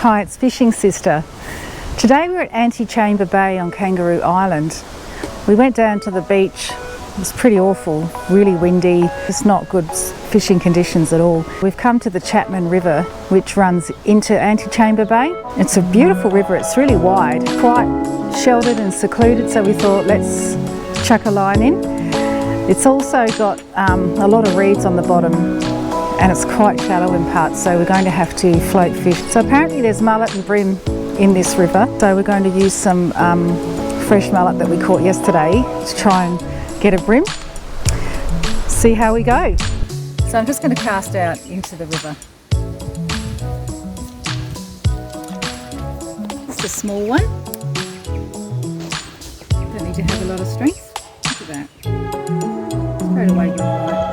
Hyatt's fishing sister. Today we're at Antechamber Bay on Kangaroo Island. We went down to the beach. It was pretty awful, really windy. It's not good fishing conditions at all. We've come to the Chapman River, which runs into Antechamber Bay. It's a beautiful river. It's really wide, quite sheltered and secluded, so we thought let's chuck a line in. It's also got a lot of reeds on the bottom and it's quite shallow in parts, so we're going to have to float fish. So apparently there's mullet and bream in this river, so we're going to use some fresh mullet that we caught yesterday to try and get a bream. See how we go. So I'm just going to cast out into the river. It's a small one. Don't need to have a lot of strength. Look at that. Straight away you're all right.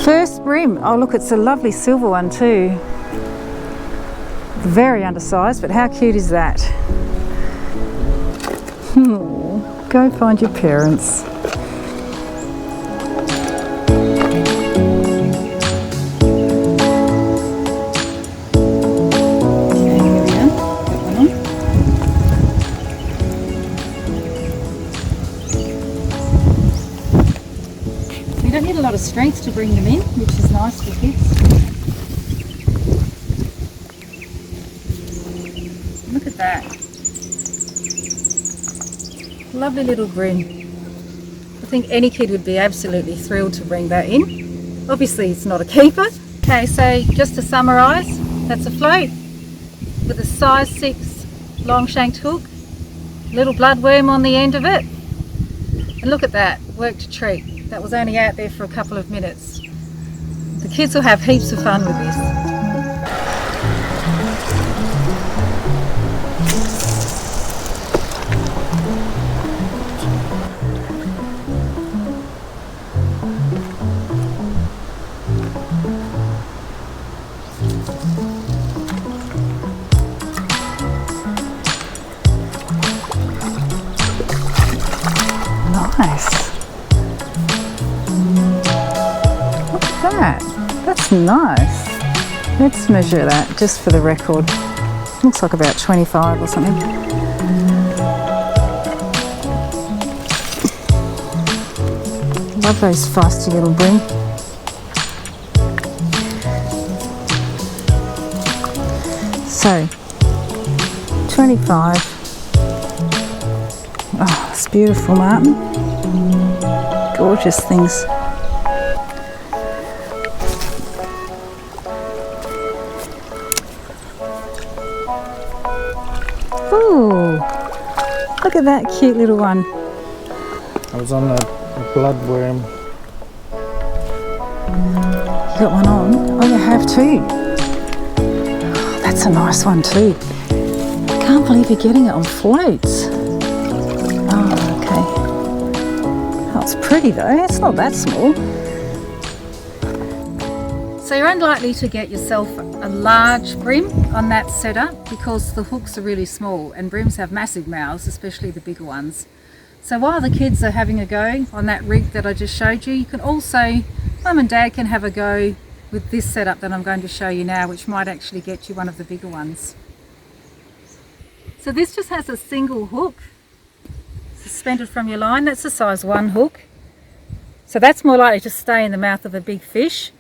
First bream. Oh look, it's a lovely silver one too. Very undersized, but how cute is that? Go find your parents. Okay, here we go. Put one on. You don't need a lot of strength to bring them in, which is nice for kids. Look at that. Lovely little bream. I think any kid would be absolutely thrilled to bring that in. Obviously it's not a keeper. Okay, so just to summarise, that's a float with a size 6 long shanked hook, little bloodworm on the end of it. And look at that, worked a treat. That was only out there for a couple of minutes. The kids will have heaps of fun with this. Nice. That's nice. Let's measure that just for the record. Looks like about 25 or something. Love those feisty little bream. So 25. Oh, it's beautiful, Martin. Gorgeous things. Ooh, look at that cute little one. I was on a bloodworm. You got one on? Oh, you have too. Oh, that's a nice one too. I can't believe you're getting it on floats. Oh, okay. Oh, it's pretty though. It's not that small. So you're unlikely to get yourself a large bream on that setup because the hooks are really small and breams have massive mouths, especially the bigger ones. So while the kids are having a go on that rig that I just showed you can also, Mum and Dad can have a go with this setup that I'm going to show you now, which might actually get you one of the bigger ones. So this just has a single hook suspended from your line. That's a size 1 hook. So that's more likely to stay in the mouth of a big fish.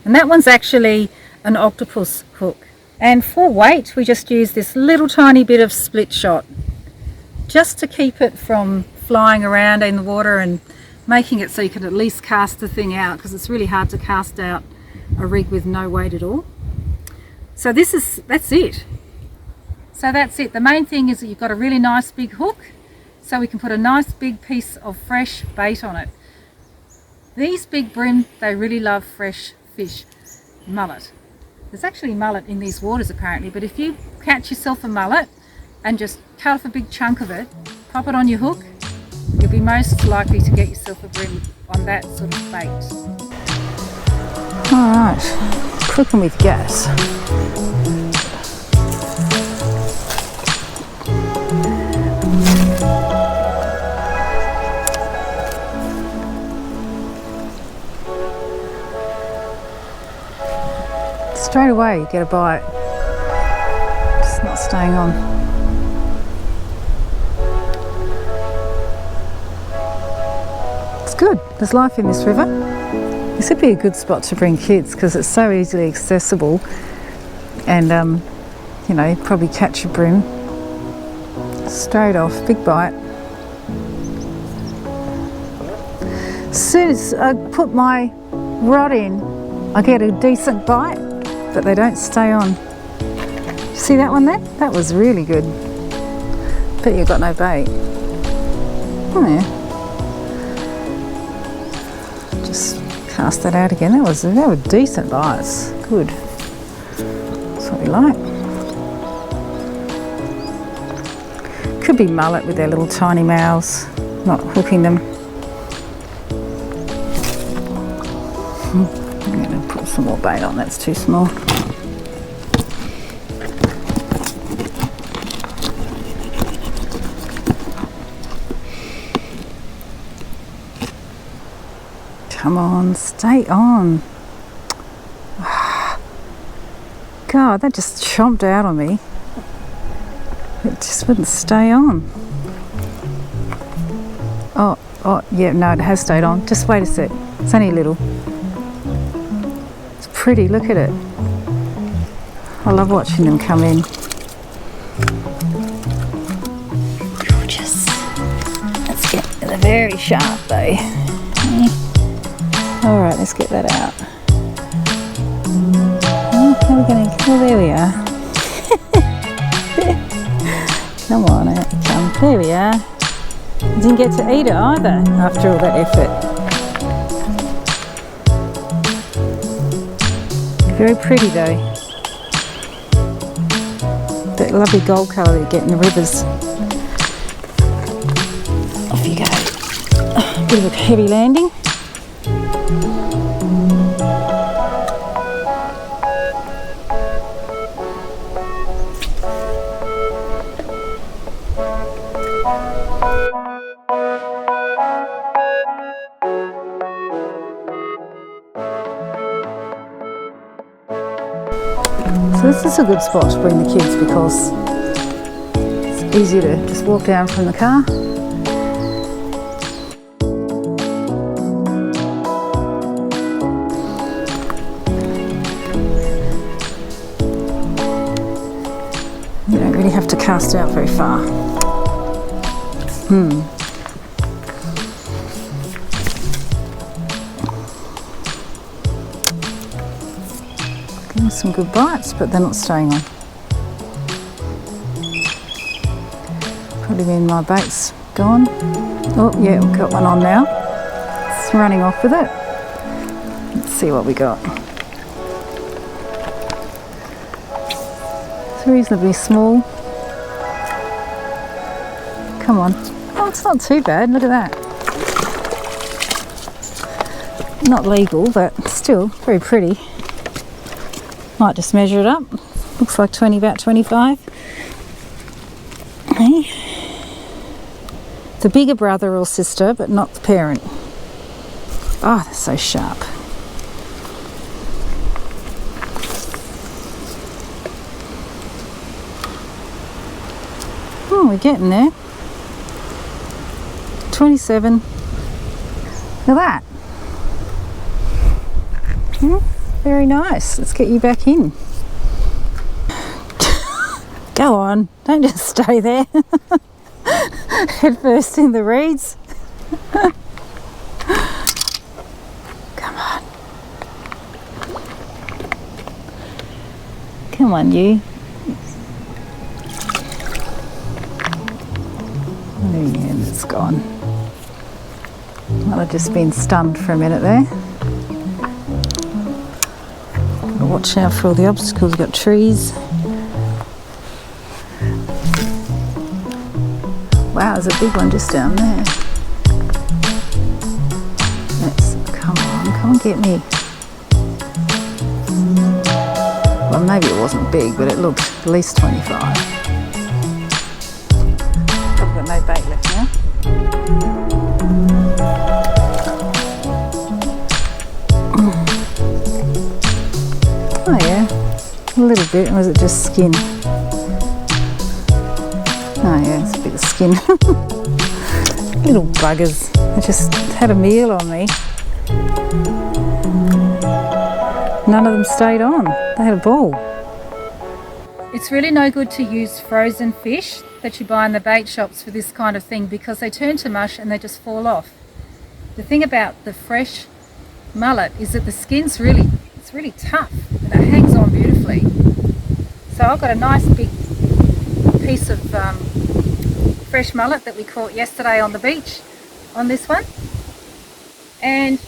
And that one's actually an octopus hook. And for weight, we just use this little tiny bit of split shot, just to keep it from flying around in the water and making it so you can at least cast the thing out, because it's really hard to cast out a rig with no weight at all. So that's it. So that's it. The main thing is that you've got a really nice big hook, so we can put a nice big piece of fresh bait on it. These big bream, they really love fresh fish. Mullet. There's actually mullet in these waters apparently, but if you catch yourself a mullet and just cut off a big chunk of it, pop it on your hook, you'll be most likely to get yourself a bream on that sort of bait. Alright, cooking with gas. Straight away you get a bite. Just not staying on. It's good. There's life in this river. This would be a good spot to bring kids because it's so easily accessible, and you know, you'd probably catch a bream straight off, big bite. As soon as I put my rod in, I get a decent bite, but they don't stay on. See that one there? That was really good. Bet you got no bait. Oh yeah. Just cast that out again. They were decent bites. Good. That's what we like. Could be mullet with their little tiny mouths, not hooking them. I'm going to put some more bait on, that's too small. Come on, stay on. God, that just chomped out on me. It just wouldn't stay on. Oh, yeah, no, it has stayed on. Just wait a sec. It's only a little. It's pretty, look at it. I love watching them come in. Gorgeous. Let's get, they're very sharp though. All right, let's get that out. Oh, how are we going to, oh, there we are. Come on, out you come. There we are. Didn't get to eat it either after all that effort. Very pretty though. That lovely gold colour that you get in the rivers. Off you go. Bit of a heavy landing. So this is a good spot to bring the kids because it's easier to just walk down from the car. You don't really have to cast out very far. Some good bites, but they're not staying on. Probably mean my bait's gone. Oh yeah, we've got one on now. It's running off with it. Let's see what we got. It's reasonably small. Come on. Oh, it's not too bad. Look at that. Not legal, but still very pretty. Might just measure it up. Looks like about 25. Hey. The bigger brother or sister, but not the parent. Oh, they're so sharp. Oh, we're getting there. 27. Look at that. Very nice. Let's get you back in. Go on. Don't just stay there. Head first in the reeds. Come on. Come on, you. Oh, yeah, it's gone. Well, I've just been stunned for a minute there. Watch out for all the obstacles. We've got trees. Wow, there's a big one just down there. Come and get me. Well, maybe it wasn't big, but it looked at least 25. I've got no bait left now. Oh yeah, a little bit. Or was it just skin? Oh yeah, it's a bit of skin. Little buggers. They just had a meal on me. None of them stayed on. They had a ball. It's really no good to use frozen fish that you buy in the bait shops for this kind of thing because they turn to mush and they just fall off. The thing about the fresh mullet is that the skin's really tough and it hangs on beautifully. So I've got a nice big piece of fresh mullet that we caught yesterday on the beach on this one. And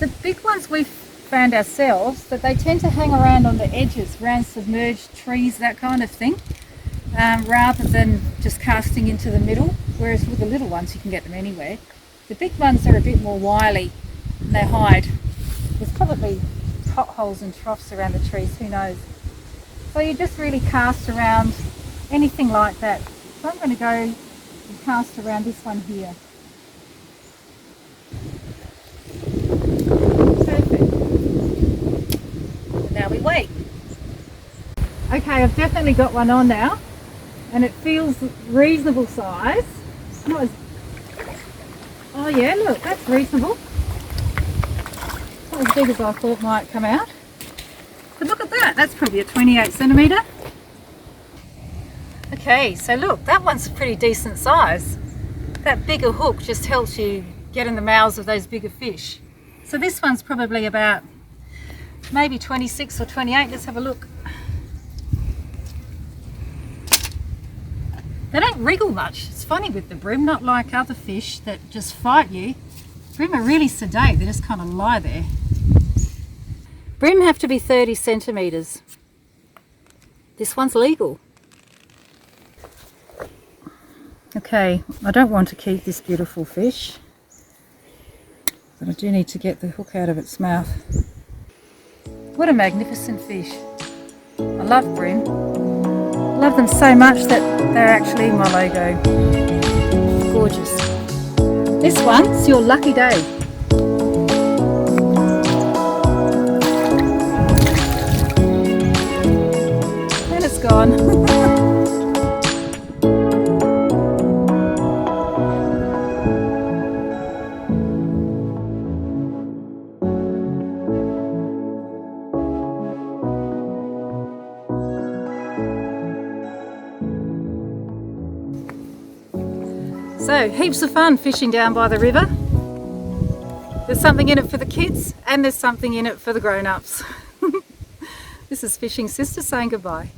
the big ones we've found ourselves that they tend to hang around on the edges, around submerged trees, that kind of thing, rather than just casting into the middle, whereas with the little ones you can get them anywhere. The big ones are a bit more wily and they hide. There's probably potholes and troughs around the trees, who knows. So you just really cast around anything like that. So I'm going to go and cast around this one here. Now we wait. Okay, I've definitely got one on now and it feels reasonable size. Not as... Oh yeah, look, that's reasonable. Not as big as I thought might come out. But look at that, that's probably a 28 centimetre. Okay, so look, that one's a pretty decent size. That bigger hook just helps you get in the mouths of those bigger fish. So this one's probably about maybe 26 or 28. Let's have a look. They don't wriggle much. It's funny with the bream, not like other fish that just fight you. Bream are really sedate, they just kind of lie there. Bream have to be 30 centimetres. This one's legal. Okay, I don't want to keep this beautiful fish, but I do need to get the hook out of its mouth. What a magnificent fish. I love bream. I love them so much that they're actually my logo. Gorgeous. This one's your lucky day. And it's gone. So, heaps of fun fishing down by the river. There's something in it for the kids and there's something in it for the grown-ups. This is Fishing Sister saying goodbye.